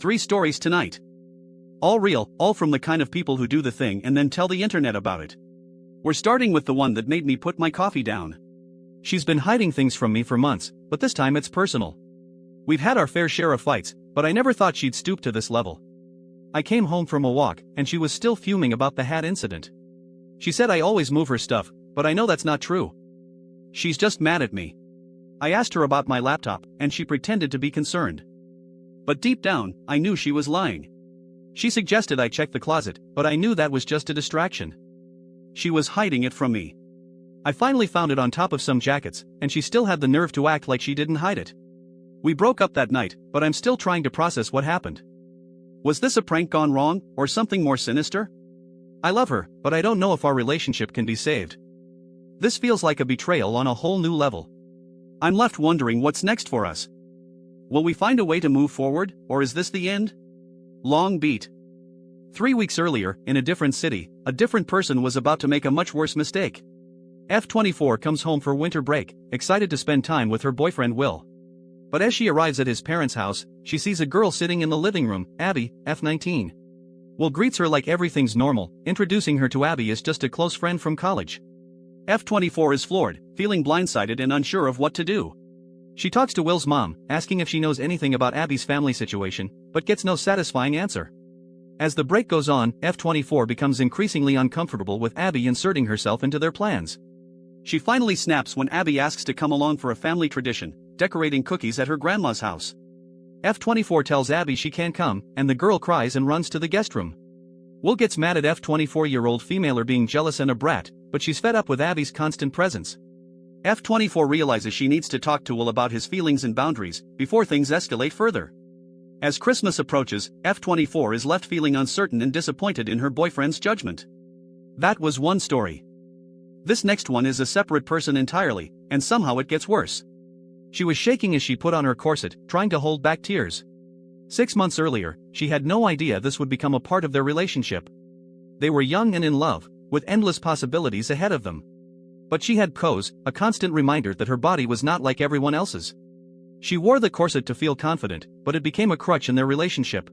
3 stories tonight. All real, all from the kind of people who do the thing and then tell the internet about it. We're starting with the one that made me put my coffee down. She's been hiding things from me for months, but this time it's personal. We've had our fair share of fights, but I never thought she'd stoop to this level. I came home from a walk, and she was still fuming about the hat incident. She said I always move her stuff, but I know that's not true. She's just mad at me. I asked her about my laptop, and she pretended to be concerned. But deep down, I knew she was lying. She suggested I check the closet, but I knew that was just a distraction. She was hiding it from me. I finally found it on top of some jackets, and she still had the nerve to act like she didn't hide it. We broke up that night, but I'm still trying to process what happened. Was this a prank gone wrong, or something more sinister? I love her, but I don't know if our relationship can be saved. This feels like a betrayal on a whole new level. I'm left wondering what's next for us. Will we find a way to move forward, or is this the end? Long beat. 3 weeks earlier, in a different city, a different person was about to make a much worse mistake. F24 comes home for winter break, excited to spend time with her boyfriend Will. But as she arrives at his parents' house, she sees a girl sitting in the living room, Abby, F19. Will greets her like everything's normal, introducing her to Abby as just a close friend from college. F24 is floored, feeling blindsided and unsure of what to do. She talks to Will's mom, asking if she knows anything about Abby's family situation, but gets no satisfying answer. As the break goes on, F24 becomes increasingly uncomfortable with Abby inserting herself into their plans. She finally snaps when Abby asks to come along for a family tradition, decorating cookies at her grandma's house. F24 tells Abby she can't come, and the girl cries and runs to the guest room. Will gets mad at F24-year-old female being jealous and a brat, but she's fed up with Abby's constant presence. F24 realizes she needs to talk to Will about his feelings and boundaries, before things escalate further. As Christmas approaches, F24 is left feeling uncertain and disappointed in her boyfriend's judgment. That was one story. This next one is a separate person entirely, and somehow it gets worse. She was shaking as she put on her corset, trying to hold back tears. 6 months earlier, she had no idea this would become a part of their relationship. They were young and in love, with endless possibilities ahead of them. But she had PCOS, a constant reminder that her body was not like everyone else's. She wore the corset to feel confident, but it became a crutch in their relationship.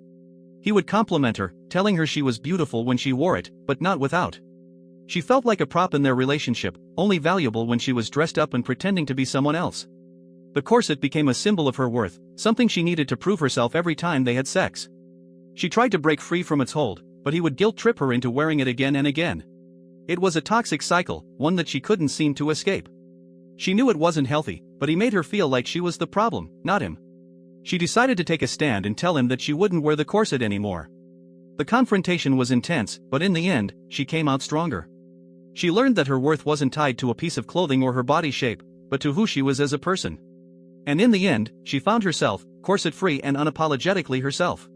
He would compliment her, telling her she was beautiful when she wore it, but not without. She felt like a prop in their relationship, only valuable when she was dressed up and pretending to be someone else. The corset became a symbol of her worth, something she needed to prove herself every time they had sex. She tried to break free from its hold, but he would guilt-trip her into wearing it again and again. It was a toxic cycle, one that she couldn't seem to escape. She knew it wasn't healthy, but he made her feel like she was the problem, not him. She decided to take a stand and tell him that she wouldn't wear the corset anymore. The confrontation was intense, but in the end, she came out stronger. She learned that her worth wasn't tied to a piece of clothing or her body shape, but to who she was as a person. And in the end, she found herself, corset-free and unapologetically herself.